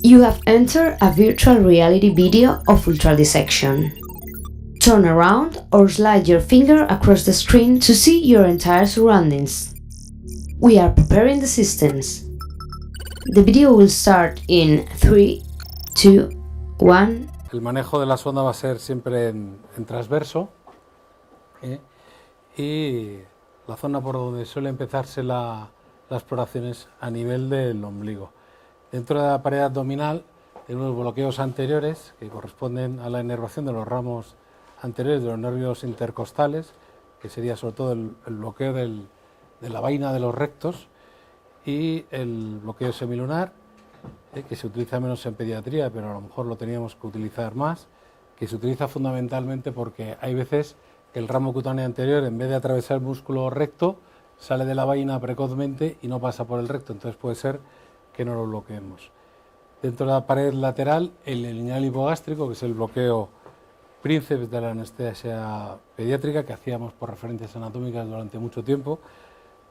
You have entered a virtual reality video of ultradissection. Turn around or slide your finger across the screen to see your entire surroundings. We are preparing the systems. The video will start in 3, 2, 1. El manejo de la sonda va a ser siempre en transverso, y la zona por donde suele empezarse la exploración es a nivel del ombligo. Dentro de la pared abdominal tenemos bloqueos anteriores que corresponden a la inervación de los ramos anteriores de los nervios intercostales, que sería sobre todo el bloqueo de la vaina de los rectos, y el bloqueo semilunar, que se utiliza menos en pediatría, pero a lo mejor lo teníamos que utilizar más, que se utiliza fundamentalmente porque hay veces que el ramo cutáneo anterior, en vez de atravesar el músculo recto, sale de la vaina precozmente y no pasa por el recto, entonces puede ser que no lo bloqueemos. Dentro de la pared lateral, el lineal hipogástrico, que es el bloqueo príncipe de la anestesia pediátrica, que hacíamos por referencias anatómicas durante mucho tiempo,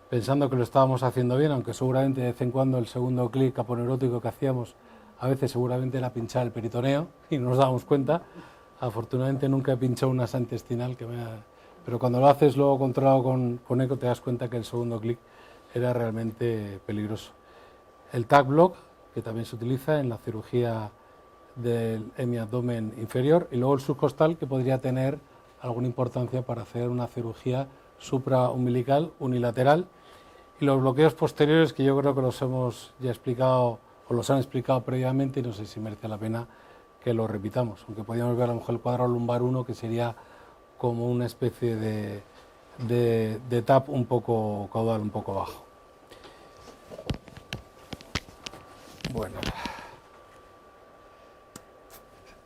pensando que lo estábamos haciendo bien, aunque seguramente de vez en cuando el segundo clic aponeurótico que hacíamos a veces seguramente era pinchar el peritoneo y no nos dábamos cuenta. Afortunadamente nunca he pinchado una asa intestinal, pero cuando lo haces luego controlado con eco te das cuenta que el segundo clic era realmente peligroso. El TAC block, que también se utiliza en la cirugía del hemiabdomen inferior, y luego el subcostal, que podría tener alguna importancia para hacer una cirugía supraumbilical unilateral, y los bloqueos posteriores, que yo creo que los hemos ya explicado o los han explicado previamente, y no sé si merece la pena que lo repitamos, aunque podríamos ver a lo mejor el cuadrado lumbar 1, que sería como una especie de TAP un poco caudal, un poco bajo. Bueno,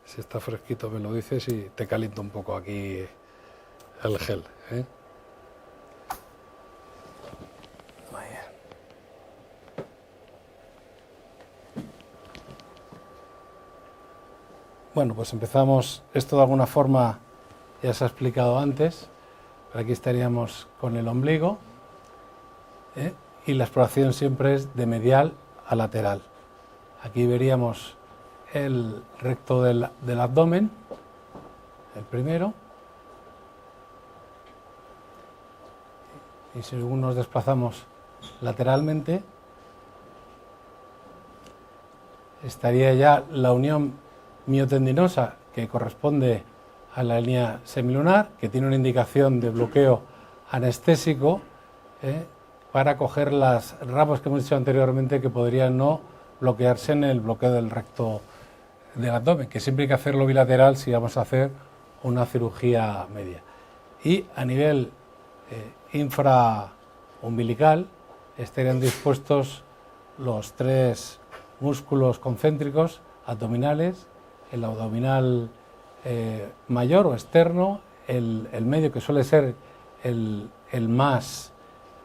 si está fresquito me lo dices y te caliento un poco aquí el gel, ¿eh? Muy bien. Bueno, pues empezamos. Esto de alguna forma ya se ha explicado antes, pero aquí estaríamos con el ombligo, y la exploración siempre es de medial a lateral. Aquí veríamos el recto del abdomen, el primero, y según nos desplazamos lateralmente, estaría ya la unión miotendinosa, que corresponde a la línea semilunar, que tiene una indicación de bloqueo anestésico, para coger las ramos que hemos dicho anteriormente que podrían no bloquearse en el bloqueo del recto del abdomen, que siempre hay que hacerlo bilateral si vamos a hacer una cirugía media. Y a nivel infraumbilical estarían dispuestos los tres músculos concéntricos abdominales, el abdominal mayor o externo, el medio, que suele ser el más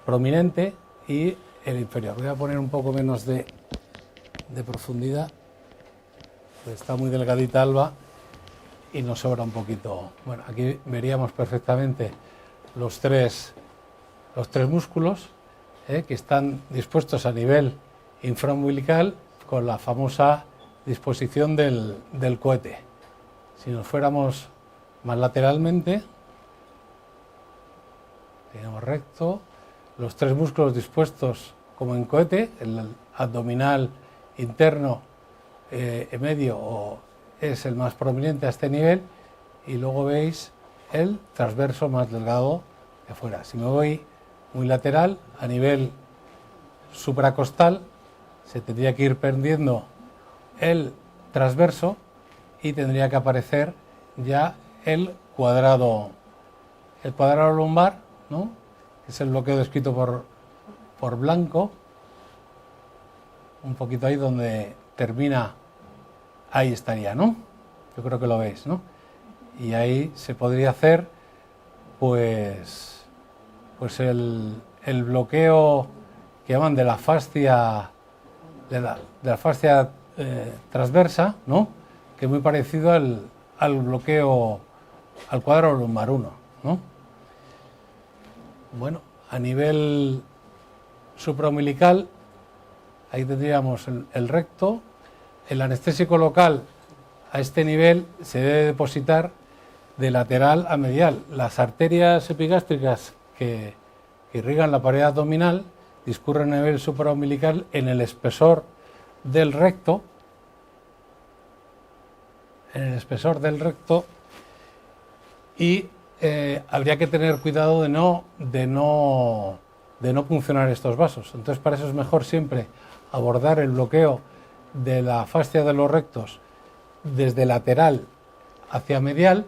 prominente, y el inferior. Voy a poner un poco menos de profundidad, pues está muy delgadita Alba y nos sobra un poquito. Bueno, aquí veríamos perfectamente los tres músculos, que están dispuestos a nivel infraumbilical con la famosa disposición del cohete. Si nos fuéramos más lateralmente, tenemos recto, los tres músculos dispuestos como en cohete, el abdominal interno medio es el más prominente a este nivel, y luego veis el transverso más delgado de afuera. Si me voy muy lateral, a nivel supracostal, se tendría que ir perdiendo el transverso y tendría que aparecer ya el cuadrado lumbar, ¿no? Que es el bloqueo descrito por Blanco, un poquito ahí donde termina, ahí estaría, ¿no? Yo creo que lo veis, ¿no? Y ahí se podría hacer pues el bloqueo que llaman de la fascia transversa, ¿no? Que es muy parecido al bloqueo, al cuadrado lumbar 1, ¿no? Bueno, a nivel supraumbilical ahí tendríamos el recto. El anestésico local a este nivel se debe depositar de lateral a medial. Las arterias epigástricas que irrigan la pared abdominal discurren a nivel supraumbilical en el espesor del recto, y habría que tener cuidado de no puncionar estos vasos. Entonces, para eso es mejor siempre abordar el bloqueo de la fascia de los rectos desde lateral hacia medial,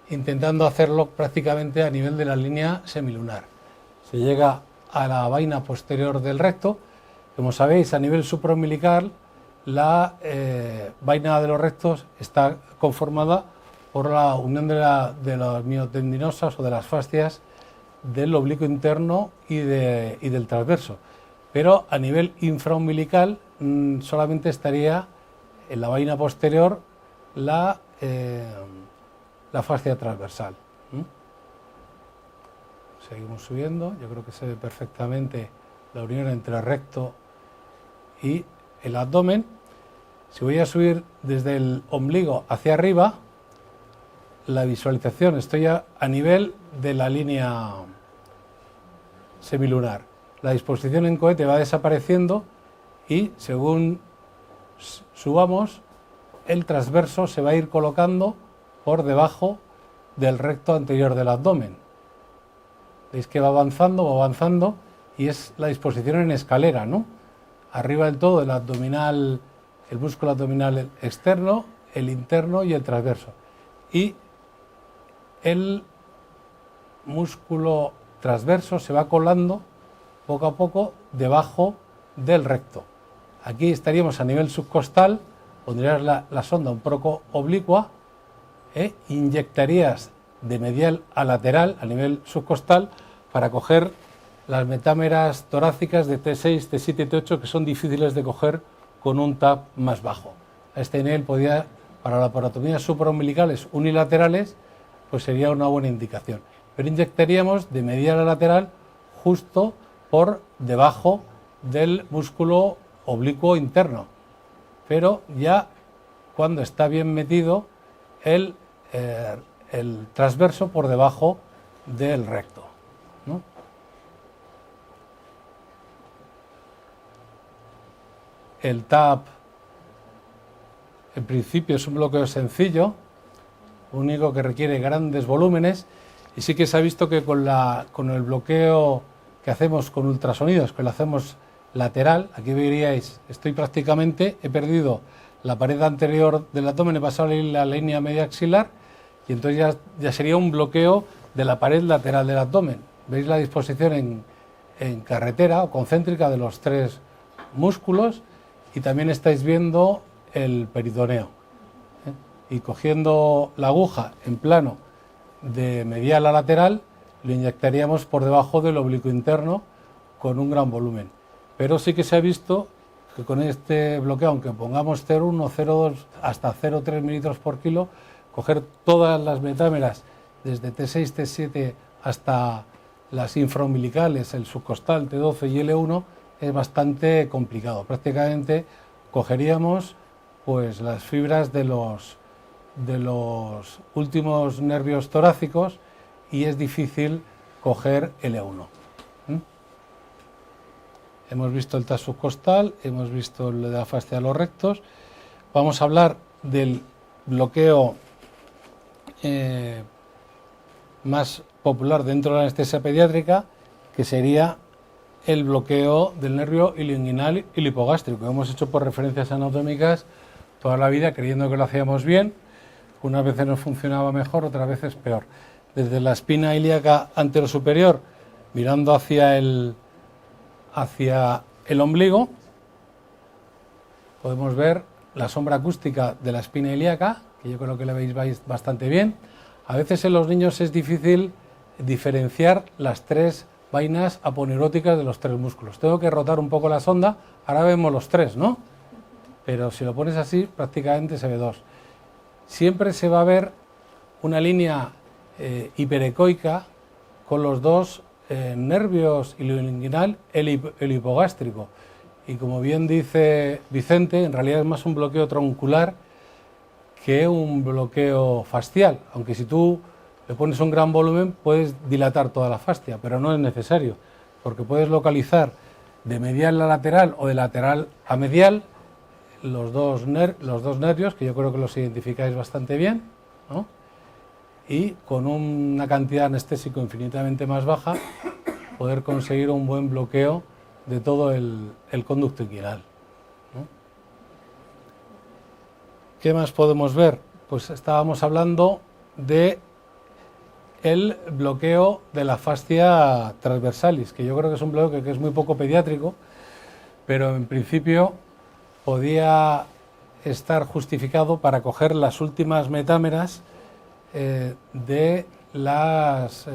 intentando hacerlo prácticamente a nivel de la línea semilunar. Se llega a la vaina posterior del recto. Como sabéis, a nivel supraumbilical, la vaina de los rectos está conformada por la unión de las miotendinosas o de las fascias del oblicuo interno y del transverso. Pero a nivel infraumbilical solamente estaría en la vaina posterior la fascia transversal. Seguimos subiendo. Yo creo que se ve perfectamente la unión entre el recto y el abdomen. Si voy a subir desde el ombligo hacia arriba, la visualización, estoy a nivel de la línea semilunar. La disposición en cohete va desapareciendo y según subamos, el transverso se va a ir colocando por debajo del recto anterior del abdomen. Veis que va avanzando y es la disposición en escalera, ¿no? Arriba del todo el abdominal, el músculo abdominal externo, el interno y el transverso. Y el músculo transverso se va colando poco a poco debajo del recto. Aquí estaríamos a nivel subcostal, pondrías la sonda un poco oblicua, inyectarías de medial a lateral a nivel subcostal para coger las metámeras torácicas de T6, T7 y T8 que son difíciles de coger con un TAP más bajo. A este nivel podría, para laparotomías supraumbilicales unilaterales, pues sería una buena indicación. Pero inyectaríamos de medial a lateral justo por debajo del músculo oblicuo interno, pero ya cuando está bien metido el transverso por debajo del recto, ¿no? El TAP en principio es un bloqueo sencillo, único que requiere grandes volúmenes, y sí que se ha visto que con el bloqueo que hacemos con ultrasonidos, que lo hacemos lateral, aquí veríais, he perdido la pared anterior del abdomen, he pasado la línea media axilar y entonces ya sería un bloqueo de la pared lateral del abdomen. Veis la disposición en carretera o concéntrica de los tres músculos y también estáis viendo el peritoneo. Y cogiendo la aguja en plano de medial a lateral, lo inyectaríamos por debajo del oblicuo interno con un gran volumen. Pero sí que se ha visto que con este bloqueo, aunque pongamos 0,1, 0,2 hasta 0,3 mililitros por kilo, coger todas las metámeras desde T6, T7 hasta las infraumbilicales, el subcostal, T12 y L1, es bastante complicado. Prácticamente cogeríamos pues las fibras de los últimos nervios torácicos y es difícil coger L1. Hemos visto el TAP subcostal, hemos visto el de la fascia de los rectos. Vamos a hablar del bloqueo más popular dentro de la anestesia pediátrica, que sería el bloqueo del nervio ilioinguinal y lipogástrico. Hemos hecho por referencias anatómicas toda la vida creyendo que lo hacíamos bien. Unas veces nos funcionaba mejor, otras veces peor. Desde la espina ilíaca anterosuperior, mirando hacia el ombligo, podemos ver la sombra acústica de la espina ilíaca, que yo creo que la veis bastante bien. A veces en los niños es difícil diferenciar las tres vainas aponeuróticas de los tres músculos. Tengo que rotar un poco la sonda, ahora vemos los tres, ¿no? Pero si lo pones así, prácticamente se ve dos. Siempre se va a ver una línea hiperecoica con los dos nervios ilioinguinal y el hipogástrico. y como bien dice Vicente, en realidad es más un bloqueo troncular que un bloqueo fascial, aunque si tú le pones un gran volumen puedes dilatar toda la fascia, pero no es necesario, porque puedes localizar de medial a lateral o de lateral a medial los dos nervios, que yo creo que los identificáis bastante bien, ¿no? Y con una cantidad de anestésico infinitamente más baja poder conseguir un buen bloqueo de todo el conducto inguinal, ¿no? ¿Qué más podemos ver? Pues estábamos hablando de el bloqueo de la fascia transversalis, que yo creo que es un bloqueo que es muy poco pediátrico, pero en principio podía estar justificado para coger las últimas metámeras de las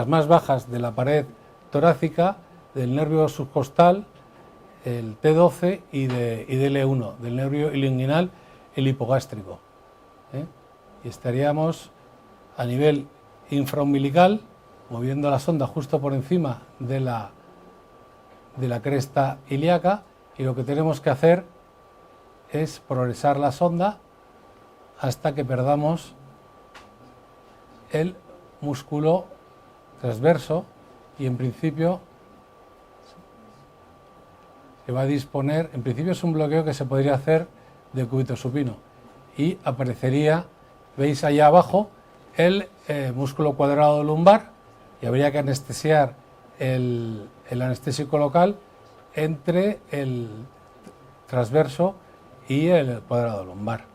más bajas de la pared torácica, del nervio subcostal, el T12 y del E1, del nervio ilioinguinal, el hipogástrico, y estaríamos a nivel infraumbilical, moviendo la sonda justo por encima de la cresta ilíaca, y lo que tenemos que hacer es progresar la sonda hasta que perdamos el músculo transverso, y en principio se va a disponer, en principio es un bloqueo que se podría hacer de cúbito supino, y aparecería, veis allá abajo, el músculo cuadrado lumbar, y habría que anestesiar el anestésico local entre el transverso y el cuadrado lumbar.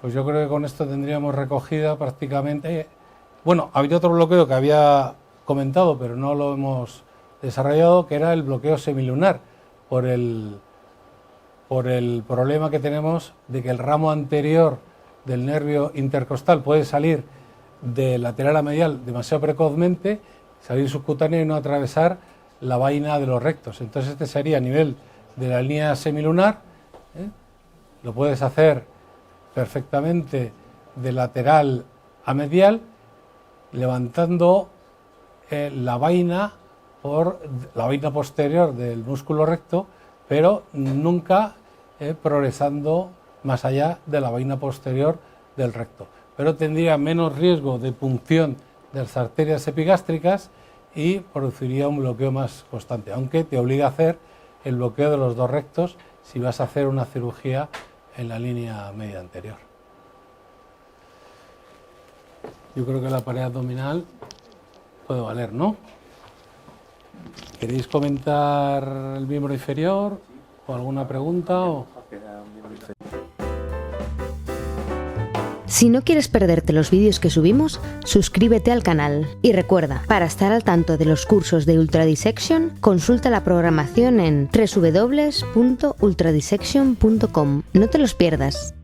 Pues yo creo que con esto tendríamos recogida prácticamente. Bueno, había otro bloqueo que había comentado, pero no lo hemos desarrollado, que era el bloqueo semilunar, por el problema que tenemos de que el ramo anterior del nervio intercostal puede salir de lateral a medial demasiado precozmente, salir subcutáneo y no atravesar la vaina de los rectos. Entonces este sería a nivel de la línea semilunar, lo puedes hacer perfectamente de lateral a medial, levantando la vaina posterior del músculo recto, pero nunca progresando más allá de la vaina posterior del recto. Pero tendría menos riesgo de punción de las arterias epigástricas y produciría un bloqueo más constante, aunque te obliga a hacer el bloqueo de los dos rectos si vas a hacer una cirugía en la línea media anterior. Yo creo que la pared abdominal puede valer, ¿no? ¿Queréis comentar el miembro inferior o alguna pregunta? Si no quieres perderte los vídeos que subimos, suscríbete al canal. Y recuerda, para estar al tanto de los cursos de Ultradissection, consulta la programación en www.ultradissection.com. No te los pierdas.